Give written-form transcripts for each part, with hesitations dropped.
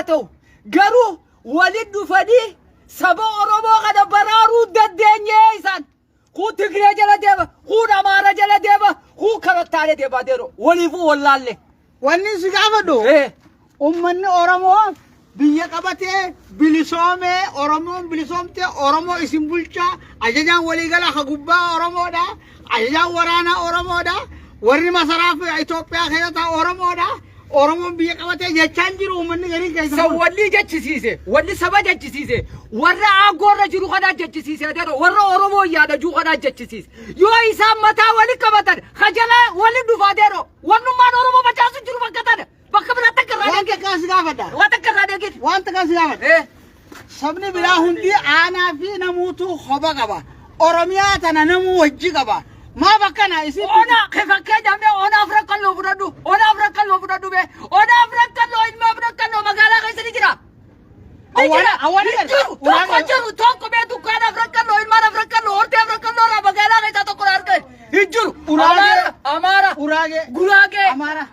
هاتو قالوا ولد فدي سبا أرمو قد برارو ددنيا إنسان خو تقري جل ديبا خو نمار جل ديبا خو كرت على ديبا ديرو وليفو والله اللي wanni si gaafadhu ummanni Oromoo biyya qabatee bilisoomee Oromoon bilisoomte Oromoo isin bulchaa ajajaan waliigala ka gubbaa Oromoodha ajajaan waraanaa Oromoodha warri masaraa fi Itoophiyaa keessatti Oromoodha Oromoon biyya qabatee jechaan jiru ummanni garii keessa sawalli jechisiise walli saba jechisiise warra agorra jiru kana jechisiise dero warra Oromoo yaada juu kana jechisiise yoo isaan mataa wali qabatan khajala wali dhufa dero wannummaan Oromoo bachaasu jiru bakkatan bakka biraatti wanta kaas gaafadha wanta kaas gaafadha sabni biraa hundi aanaa fi namuutu hoba qaba Oromiyaa tana namuu wajji qaba ما بكنا يصير أنا كيف كذا أنا أفرق الله بدو أنا أفرق الله بدو به أنا أفرق الله إن ما أفرق الله ما قال غير سنجرا أولا توكو توكو بيتو كان أفرق الله إن ما أفرق الله أرتي أفرق الله لا ما قال غير تاتو كلار كي يجور أمارا غراغة أمارا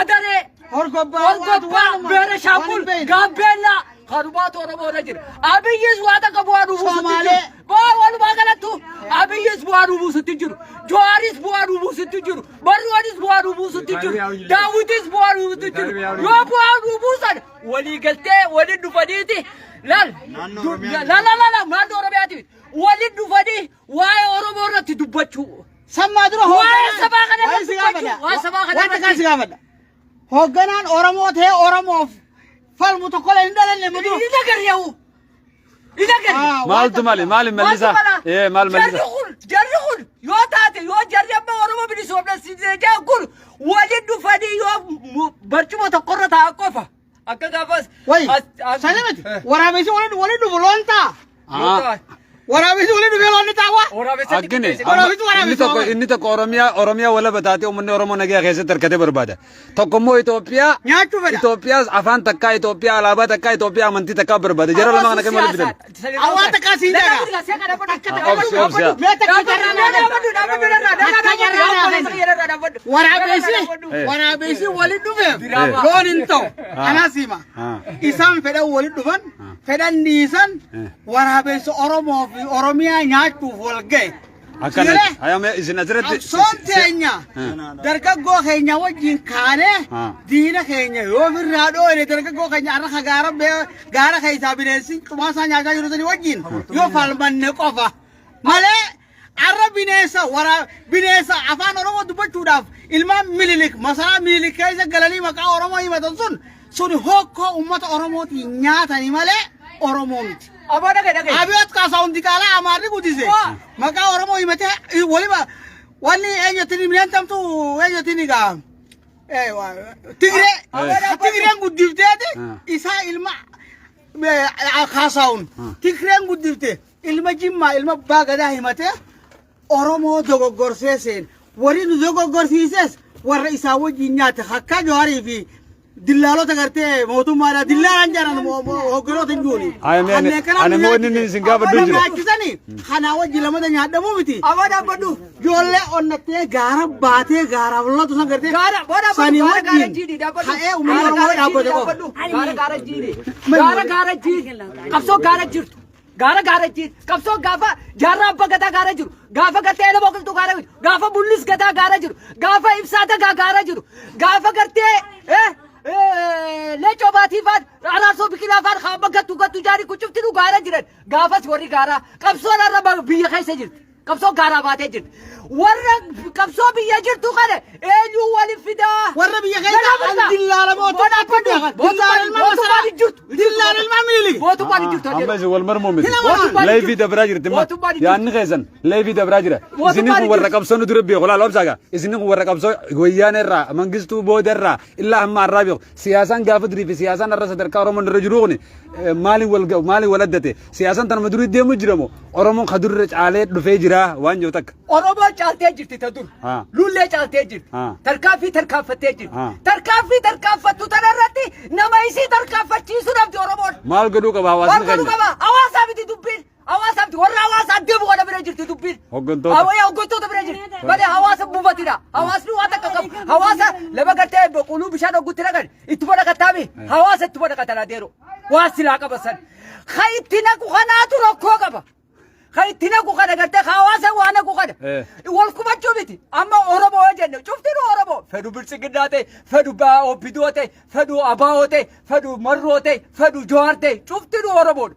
أدري هرقبا بير شامل قابلا خربات ورا رجل أبي يسوع تكبر Somali والله ما قالتو أبي يسوع روبوس تجرو جواريس بوا روبوس تجرو بروانيس بوا روبوس تجرو داووديس بوا روبوس تجرو يا بوا روبوس ولي قلتي ولي دفديتي لا ما دور بياتي ولي دفدي واي أوروبا تدبچو سما درو واي سباقنا هوغنان أورمو ته أورمو فالمتقول إندالله مدو إذا كريو مال مليسا إيه مال مليسا جرّخل يو تاتي يو جرّب ما ورمو بدي سوبنا سيجا كل ولد فدي يو برشمو تقرر تاكوفا أكذا بس وي سلامتي ورابيسي ولد بلونتا ورابيسي ولد بلونتا أجنّي إني تكو أورميا ولا بتاتي ومن أورمو نجيا خيسة تركته بربادة تكمو إثيوبيا إثيوبيا أفان تكا إثيوبيا علابا تكا إثيوبيا منتي تكا بربادة جرّا لما أنا كمل بدن أوان تكا سيدا ورابيسي ولد بهم لون انتو أنا سيما إسام فدا ولد بهم فدا نيسان ورابيسي أورمو في أورميا ناتو فولجي أكان أيام إذا نزلت صوتينيا دركا جو خينيا وجين كانه دينا خينيا يوفر رادو إلى دركا جو خينيا أنا خجارب غارة خيسا بنيسين كمان سانيا جاي يروسني وجين يوفر من نقفة ماله عرب بنيسا ورا بنيسا أفان أورمو دبتو داف إلما مليلك مثلا مليلك كيسا قلالي مكا أورمو يمتنسون سوني هوكو أمة أورمو تينيا تاني ماله أورمو ميت أبيات كاسون ديكالا أماري كوديسه مكا أورمو يمته ولما واني أي تني مليان تامتو أي تني كام تيجرين كوديفته إسا إلما كاسون تيجرين كوديفته إلما جيما إلما باغدا يمته أورمو دوغو غورسيسين ورين دوغو غورسيسس ورا إسا وجينيات حكا جواري في دلالو تكرتة موتو مارا دلالان جانا هوكرو تنجوني أنا موني سنغافورة دوجرا أنا كذاني خنا وجه لما تنيا هذا مو بتي أبدا بدو جولة أنتي غارة باتة غارة والله تسمع كرتة غارة غارة جيدي دا بدو هاي أمور غارة جيدي غارة جيدي كبسو غارة جيرت غارة جيد كبسو غافا جارا بغدا غارة جيرو غافا كرتة إلى بقول تو غارة غافا بوليس غدا غارة جيرو غافا إبساتا غارة جيرو غافا كرتة ليش أباتي فاد أنا سو بكلا فاد خابك تو جاري كوچوف تلو غارة جيرت غافا سوري غارة كبسو لا ربا بيه خيسة جيرت كبسو غارة باتة جيرت ورا كبسو بيه جيرت تو غارة إيلو والي فدا ورا بيه خيسة دلالة موتو دلالة المعملي موتو باري جيرت أما زي والمرمو مت لا يفيد أبراجر تما يعني خيسن لا يفيد أبراجر إذن هو ورا كبسو ندرب بيه ولا لابس حاجة إذن هو ورا كبسو غويان الرا منجستو بودر إلا هم الرابع سياسان قافدري في سياسان الرأس دركارو من رجلوني مالي ولدته سياسان تنا مدري دي مجرمو أرمون خدور عليه دفيجرا وان جوتك أرمون چالتے جرتی تدور لولے چالتے جرت ترکافی ترکافت تو تنرتی نمائیسی ترکافت چیزو نفتی أرمون مال قدو كبا واسن خيل آواز آبی تی دوبیر آواز آبی ورا آواز آدی بودا برای جرتی دوبیر هوگنتو آویا هوگنتو برای جرت malee hawaasa buufatidha. Hawaasni waan takka qabu. Hawaasa lama gartee quluu bishaan hogguutti naqan ittuma naqataami. Hawaasa ittuma naqatan adeero. Waan silaa qabasan. Ka itti naqu kanaatu rakkoo qaba. Ka itti naqu kana gartee hawaasa waan naqu kana. Wal kubachuu miti. Amma Oromoo jenne cuftiin Oromoo. Fedhu bilchiginaa ta'e, fedhu obbidoo ta'e, fedhu abaa'oo ta'e, fedhu marroo ta'e, fedhu jowaar ta'e cuftiin Oromoodha.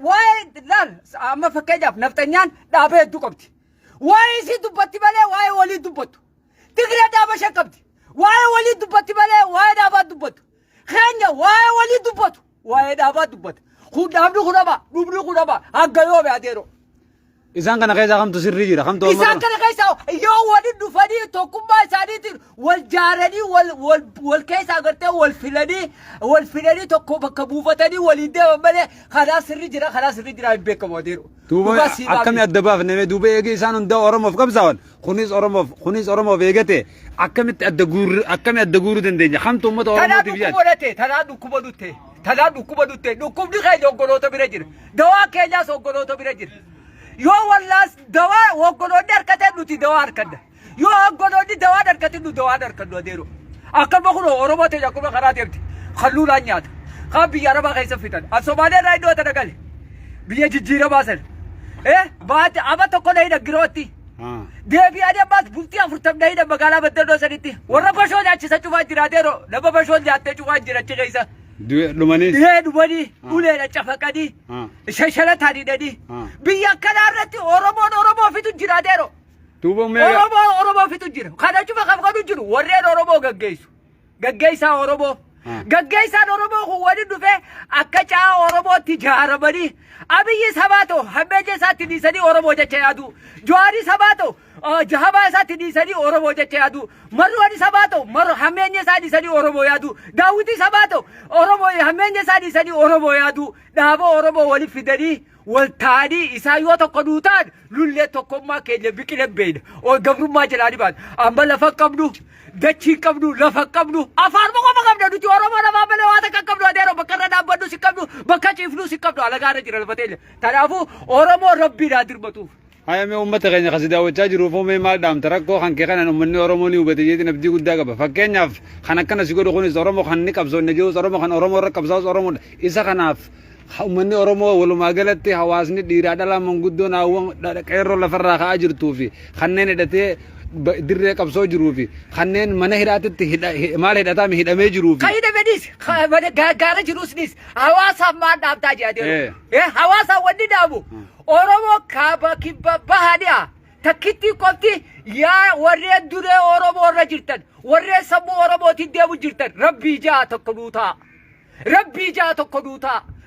Waa'ee laal amma fakkeenyaaf nafxanyaan dhaabee hedduu qabdi. Waa'ee isii dubbatti malee waa'ee walii dubbattu. Tigiree dhaaba ishee qabdi. Waa'ee walii dubbatti malee waa'ee dhaabaa dubbattu. Keenya waa'ee walii dubbatu. Waa'ee dhaabaa dubbatu. Kun dhaabni kun haba, dhumni kun haba. Hagga yoo beeadeero. Isaan kana keessa kamtu sirrii jira kamtu amma Isaan kana keessa yoo waliin dhufanii tokkummaa isaaniitiin wal jaaranii wal keessa agartee wal filanii tokko bakka buufatanii waliin deeman malee karaa sirrii jira hin beekamu adeero. duuba akkamii adda baafnee duuba eegee isaan hunda Oromoof qabsaa'an kunis Oromoof eegate akkamitti adda guuruu dandeenya kamtu uummata Oromootiif yaadde. Tanaa dhukkuba dutte dhukkubni keenya oggoloota bira jira. Dawaa keenyaas oggoloota bira jira. Yoo wallaas dawaa oggoloonni harkatee nuti dawaa harkanna. Yoo oggoloonni dawaa harkatee nu dawaa harkannu adeero. Akkuma kun Oromoo ta'e akkuma karaa deemti. Halluudhaan nyaata. Kan biyya Arabaa keessa fitan. As Somaaliyaa iddoo tana gale. Biyya jijjiiramaa sana. Baate ama tokko na hidha girootti. Deebi'anii ammaas bultii 40 hidha magaalaa Baddaloo sanitti. Warra bashoo nyaachisa cufaa jira adeero. Nama bashoo nyaattee cufaa jira achi keessa. Dhumanii uleedha cafaqanii shashalataanii hidhanii biyya kanaarratti Oromoo fitu jira adeero. Oromoo fitu jira. Kana cufa qabqadu jiru warreen Oromoo gaggeessaa Oromoo. Gaggeessaan Oromoo kun waliin dhufee akka caa Oromootti ijaaramanii Abiyyi Sabaato hammeenya isaatti dhiisanii Oromoo jecha yaadu. Jawaari Sabaato jahabaa isaatti dhiisanii Oromoo jecha yaadu. Marwaan Sabaato hammeenya isaa dhiisanii Oromoo yaadu. Daawwitii Sabaato hammeenya isaa dhiisanii Oromoo yaadu. Dhaaba Oromoo waliif fidanii wal ta'anii isaa yoo tokko duutaan lullee tokkummaa keenya biqilee beeyna. Gabrummaa jalaanii baatu. Amma lafa qabnu. Dachii qabnu lafa qabnu afaan qofa qabna nuti Oromoo lafaa malee waan akka qabnu adeero bakka irra dhaabbadhu si qabnu bakka ciifnu si qabnu alagaarra jira lafa teenya. Kanaafuu Oromoo rabbiidhaan dirmatuuf. Hayame uummata keenya kasi daawwachaa jiru foomee maal dhaamta rakkoo kan kee kanan uummanni Oromoo ni hubate jeetiin abdii guddaa qaba. Fakkeenyaaf kan akkana si godhu kunis Oromoo kan ni qabsoonne jirus Oromoo kan Oromoo irra qabsaa'us Oromoo isa kanaaf uummanni Oromoo walumaa galatti hawaasni dhiiraa dhalaa manguddoon hawwan qeerroo lafarraa ka'aa jirtuu fi kanneen hidhatee dirree qabsoo jiruu fi kanneen mana hidhaatitti maal hidhataami hidhamee jiruu fi. Kan hidhameenis gaara jiruunis hawaasaaf maal dhaabtaa jedhee hawaasaaf wanni dhaabu Oromoo kaaba kibba bahani'a takkitti qofti yaa warreen duree Oromoo irra jirtan warreen sammuu Oromootiin deemu jirtan rabbii ja'a tokko duutaa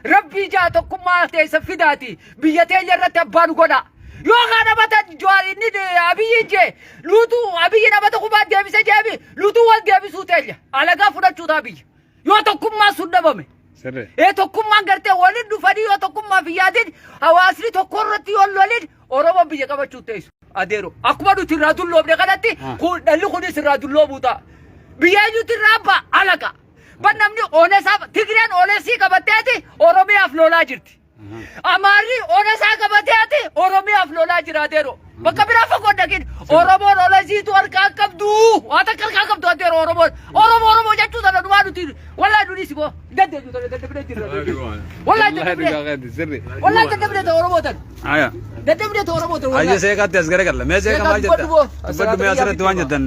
rabbii ja'a tokkummaa teessa fidaati biyya teenya irratti abbaan godha. Yoo kana bata jwaarinni Abiyyi je lutu Abiyyi namata kubbaa deebise jeebi lutu wal deebisuu teenya alagaa fudhachuu taabiyya yoo tokkummaa sun dhabame. Tokkummaan gartee waliin dhufanii yoo tokkummaa fi yaadin hawaasni tokko irratti yoo lolin Oromoo biyya qabachuu teessu adeero. Akkuma nuti irraa dulloofne kanatti dhalli kunis irraa dulloomuu ta'a. Biyya eenyutti irraa abba alaga. Ban namni oonesaaf Tigireen oonesii qabatteeti Oromiyaaf lolaa jirti. Amaarri oonesaa qabatteeti Oromiyaaf lolaa jira adeero. Bakka biraa fagoo dhaqin Oromoon oonesiitu harkaa qabdu waan akka harkaa qabdu adeero Oromoo jechuu sana dhumaa nuti wallaahi nuti si boo dandeenya daddabinee jirra. Wallaahi daddabinee Oromoo tan. Daddabinee Oromoo tan. Ayya seeqatti as gara galla mee seeqa maal jetta? Baddu mee asirratti waan jettan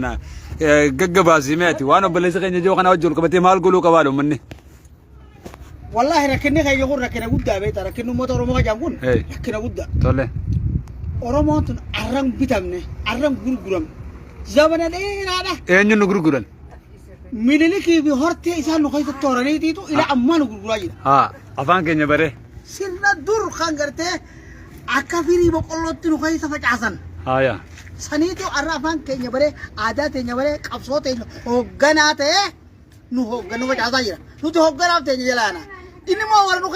gaggabaasii meeti waan obboleessa keenya jiru kana wajjin qabatee maal goluu qabaadhu manni. Wallahi rakkinni keenya kun rakkina guddaa beektaa rakkinni uummata Oromoo kan kun rakkina guddaa. Tole. Oromoon tun arran bitamne arran gurguramne zamana dheeraadha. Eenyuun nu gurguran? Minilikii fi hortee isaan nu keessa tooraniitiitu ila ammaa nu gurguraa jira. Afaan keenya bare. Sirna dur kan gartee akka firii boqqollootti nu keessa facaasan. Saniitu arra afaan keenya bare aadaa teenya bare qabsoo teenya hoogganaa ta'ee nu hoogganu facaasaa jira. Nuti hoogganaaf teenya jalaana. Inni moo warra nu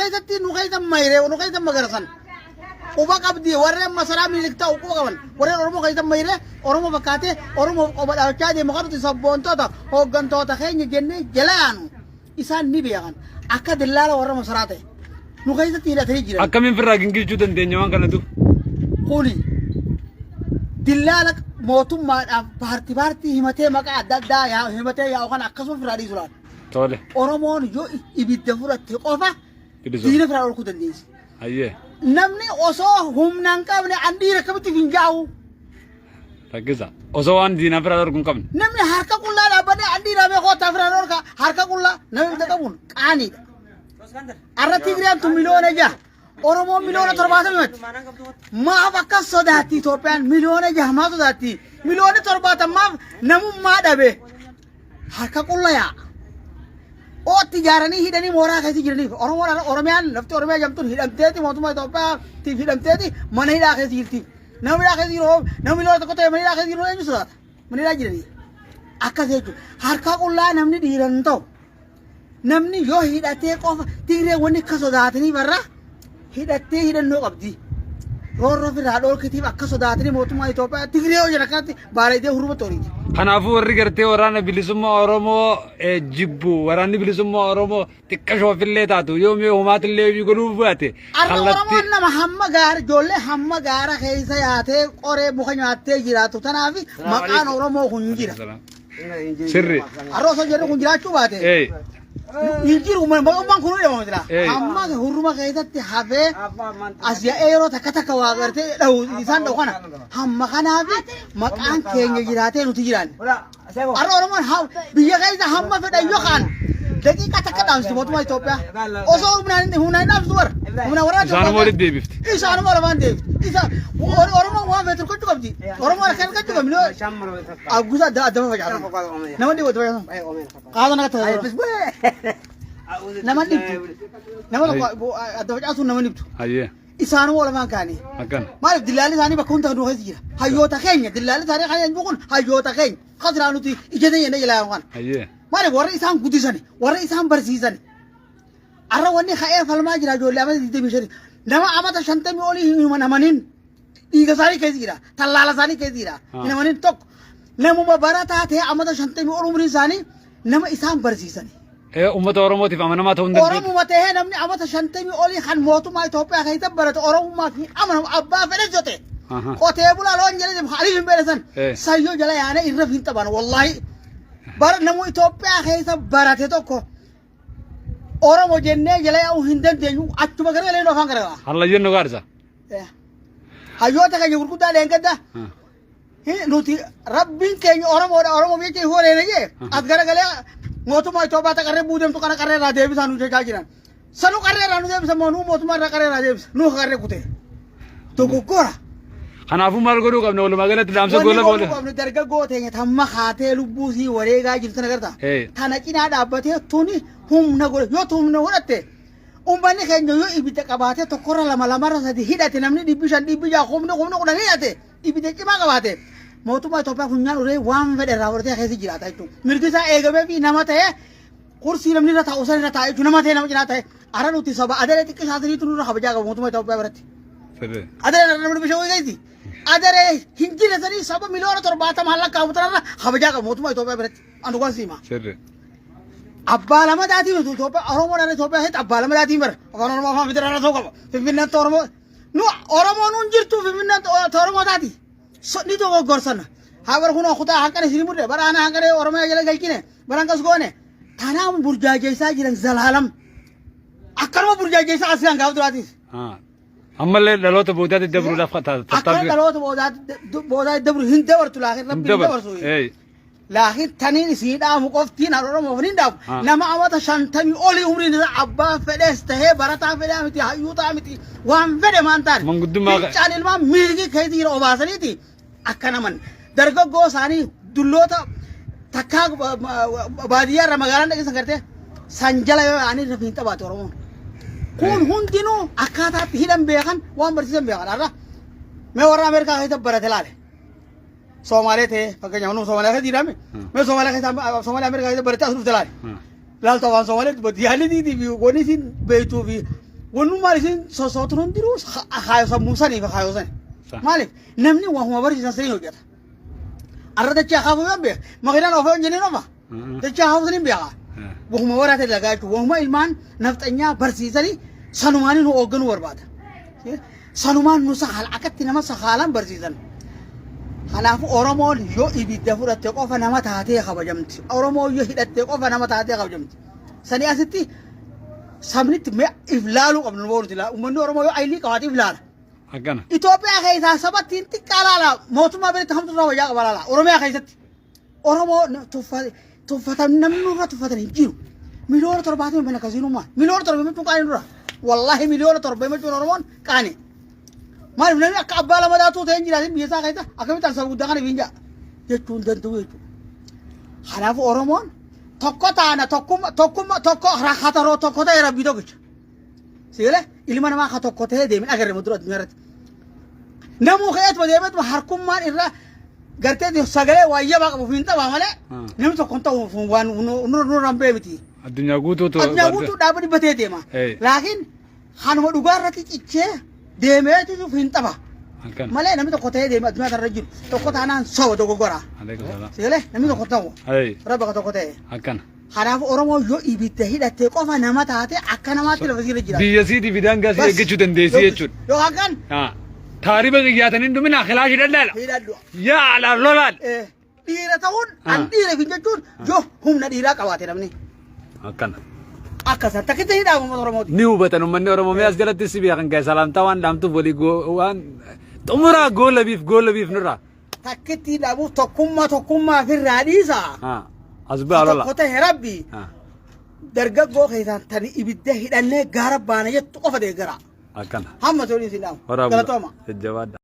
keessa mayree nu keessa magarasan. Uba qabdi warreen masaraa miliktaa uquba qaban warreen Oromoo keessa mayree Oromoo fakkaatee Oromoo qoba dhaabachaa deemu kan nuti sabboontoota hooggantoota keenya jennee jalaanu isaan ni beekan akka dillaala warra masaraa ta'e nu keessatti hidhatanii jiran. Akkamiin firraa gingilchuu dandeenya waan kanatu? Kuni dillaala mootummaadhaaf paartii himatee maqaa adda addaa himatee yaa'u kan akkasuma firaadhii turan. Tole. Oromoon yoo ibidda fudhatte qofa diina firaa dhorkuu dandeessi. Hayyee. Namni osoo humna hin qabne andiira akkamitti finjaa'u. Rakkisa. Osoo waan diina firaa dhorkuu hin qabne. Namni harka qullaa dhaabbatee andiira beekootaa firaa dhorka harka qullaa namni ibidda qabuun qaaniidha. Arra Tigriyaan tun miliyoona jaha. Oromoon miliyoona 70 miti. Maaf akkas sodaatti Itoophiyaan miliyoona 6 maa sodaatti. Miliyoona 70 maaf namummaa dhabe. Harka qullaa yaa. Ooti ijaaranii hidhanii mooraa keessa jiraniif Oromiyaan lafti Oromiyaa jamtuun hidhamteeti mootummaa Itoophiyaatiif hidhamteeti mana hidhaa keessa jirti. Namni hidhaa keessa jiru namni miliyoona tokko ta'e mana hidhaa keessa jiru eenyu sodaata? Mana hidhaa jiranii. Akkas jechuudha. Harka qullaa namni dhiiran ta'u. Namni yoo hidhatee qofa Tigree wanni akka sodaatanii barra hidhattee hidhannoo qabdi. Roorroo firaa dhoorkitiif akka sodaatanii mootummaa Itoophiyaa Tigree yoo jira kanatti baaleedee huruma tooriiti. Kanaafuu warri gartee waraana bilisummaa Oromoo jibbu waraanni bilisummaa Oromoo xiqqa shoofillee taatu yoomii homaatillee godhuu baate. Arra Oromoon nama hamma gaara ijoollee hamma gaara keessa yaatee qoree muka nyaattee jiraatu tanaaf maqaan Oromoo kun jira. Sirri. Arra osoo jedhu kun jiraachuu baate. Injiru maqaan kun jedhama jira. Amma huruma keessatti hafee as yaa'ee yeroo takka waa gartee dhahu isaan dhahu kana hamma kanaaf maqaan keenya jiraatee nuti jiraanne. Arra Oromoon biyya keessa hamma fedhan yookaan daqiiqa takka dhaamsitu mootummaa Itoophiyaa. Osoo humnaan dhaamsitu bara. Humna waraana Isaanuma walitti deebifti. Isaanuma walamaan deebifti. Oromoon waan feetu gochuu qabdi. Oromoon akka gochuu qabdi. Abguusa adda facaasu. Nama dhibbu adda facaasu. Qaadon akka ta'e. Nama dhibbu. Nama adda facaasu nama dhibbu. Hayyee. Isaanuma walamaan kaanii. Akkana. Maaliif dillaalli isaanii bakka hunda hunduu keessa jira. Hayyoota keenya dillaalli isaanii kan jennu kun hayyoota keenya. Kasiraan nuti ijjatee jennee jalaa waan. Hayyee. Maaliif warra isaan guddisani warra isaan barsiisani. Arra wanni ka'ee falmaa jira ijoollee amata 25 nama amata 50 olii hin amanin dhiiga isaanii keessa jira tallaala isaanii keessa jira hin amanin tokko namuma barataa ta'e amata 50 ol umrii isaanii nama isaan barsiisani. Uummata Oromootiif amanamaa ta'uu hin danda'u. Oromuma ta'ee namni amata 50 olii kan mootummaa Itoophiyaa keessa barate Oromummaa fi amanamu abbaa fedhe jote. Qotee bulaa loon jedhee haliif hin beekan sayyoo jala yaanee irra hin taban wallahi. Bara namu Itoophiyaa keessa barate tokko Oromoo jennee jala yaa'uu hin dandeenyu achuma gara galee afaan gara. Hallayyoon nu gaarsa. Hayyoota keenya gurguddaa leengadda. Nuti rabbiin keenya Oromoo biyya kee hooleenee jee as gara galee mootummaa Itoophiyaa taqarree buudemtu kana qarree irraa deebisaa nu jechaa jiran. Sanu qarree irraa nu deebisa moo mootummaa irraa qarree irraa deebisa nu qarree kutee. Dogoggora. Kanaafuu maal godhuu qabna walumaa galatti dhaamsa gola boole. Wanni dargaggoo teenya tamma haatee lubbuu sii wareegaa jirtu nagarta. Tana cinaa dhaabbatee tuni humna godhe yoo humna godhatte uummanni keenya yoo ibidda qabaatee tokkorra lamarra sadi hidhate namni 500 humna kudhan hidhate ibidda cimaa qabaate mootummaa Itoophiyaa funyaan uree waan fedhe irraa fudhatee keessa jiraata jechuudha. Mirgi isaa eegamee fi nama ta'ee kursii namni irra taa'u san irra taa'e jechuudha nama ta'ee nama cinaa ta'e ara nuti saba adalee xiqqishaataniitu nurra kabajaa qabu mootummaa Itoophiyaa biratti. Adalee namni bishaan wayii adare hinjira sanii saba miliyoona 70 halakka mutarra kabajaa qabu mootummaa Itoophiyaa biratti anu kan siima. Abbaa lama daatii miti Itoophiyaa Oromoo dhaan Itoophiyaa hedduu abbaa lama daatii mara afaan Oromoo afaan federaalaa ta'uu qaba. Finfinneetti Oromoo nu Oromoo nuun jirtu Finfinneetti Oromoo taati. Ni tokko gorsana. Haa bara kun kutaa hanqane sirii mudde bara ana hanqane Oromoo jala galchine bara kas goone tanaamu burjaajeessaa jiran zalaalam. Akkanuma burjaajeessaa asiin gaaf duraatis. Ammallee dhaloota boodaatti dabruudhaaf tattaafii. Akka dhaloota boodaatti dabru hin dabartu laakiin rabbi hin dabarsu. Laakiin taniin isiidhaamu qoftiin Oromoo hin dhaabu. Nama amata 50 olii umriin isaa abbaa fedhees tahee barataa fedhaa miti hayyuu ta'a miti waan fedhe maan taane. Manguddummaa Fincaan ilmaan miilgii keessa jira obaasaniiti akka naman dargaggoo isaanii dulloota takkaa baadiyyaa irra magaalaan dhageessan gartee sanjala yoo yaa'anii rafii hin qabaate Oromoon. Kun hundinuu akkaataatti hidhan beekan waan barsiisan beekan arra mee warra Ameerikaa keessa barate laale Somaalee ta'e fakkeenyaaf nu Somaalee keessa jiraame mee Somaalee Ameerikaa keessa barate as dhufte laale laalta waan Somaalee diyaalitii fi wanni isin beektuu fi wannummaan isin sosootuun hundinuu haayoo sammuu sanii fi haayoo sanii maaliif namni waanuma barsiisan sanii hojjeta arra dachaa haafuu yoo beeka makiinaan ofii hin jenneen ofa dachaa haafuu sanii beeka. Wahuma waraate lagaa jechuudha. Wahuma ilmaan nafxanyaa barsiisanii sanumaan nu hoogganuu barbaada. Sanumaan nu sahaala akkatti nama sahaalan barsiisan. Kanaafuu Oromoon yoo ibidda fudhatte qofa nama taatee kabajamti. Oromoon yoo hidhatte qofa nama taatee kabajamti. Sanii asitti sabnitti mee iflaaluu qabnu boruuti laa. Uummanni Oromoo yoo aylii qabaate iflaala. Akkana. Itoophiyaa keessaa sabattiin xiqqaa laala. Mootummaa biratti hamtu irraa wayyaa qaba laala. Oromiyaa keessatti. Oromoo tuffatan namni nurra tuffatan hin jiru. Miliyoona 70 mana kasiinummaa. Miliyoona 70 qaanii dura. Wallahi miliyoona 70 Oromoon qaanii. Maal namni akka abbaa lama daatu ta'e jiraatin biyya isaa keessa akkamitti al sabuu daqana binja jechuun danda'u jechuudha. Kanaafuu Oromoon tokko taana tokko hataroo tokko ta'e rabbii tokkicha. Sigalee ilma namaa ka tokko ta'e deemin agarre mudura addunyaa irratti. Namuu ka'eetuma deemeetuma harkummaan irraa gartee sagalee wayyabaa qabu hin taphaa malee namni tokko hin ta'u waan nurraan bee miti. Addunyaa guutuutu. Addunyaa guutuu dhaabanii batee deema. Laakiin kanuma dhugaa irratti cichee deemeeti hin tapha. Malee namni tokko ta'ee deema addunyaa irra jiru tokko taanaan soba dogoggora. Sigalee namni tokko ta'u. Rabba tokko ta'e. Akkana. Kanaaf Oromoo yoo ibidda hidhattee qofa nama taate akka namaatti lafa sirra jira. Biyya siitii fidaan gaasii eeggachuu dandeessii jechuudha. Yoo akkan. Taariba qiyyaatanii dhuminaa kilaashi daldala. Hidhadhu. Yaa ala lolaan. Dhiira ta'uun an dhiira fin jechuun yoo humna dhiiraa qabaate namni. Akkana. Akkasaan takkitti hidhaamu uummata Oromooti. Ni hubatan uummanni Oromoo mi'aas jalatti si beekan ka'e salaamtaa waan dhaamtuuf walii waan xumuraa goolabiif nurraa. Takkitti hidhaamu tokkummaa firraa dhiisa. Asbaa lola. Tokko ta'e rabbi. Dargaggoo keessaan tani ibidda hidhannee gaara baana jettu qofa deeggara. Akkana. Hamma tolii si dhaamu. Waraabuma. Galatooma. Jajjabaadha.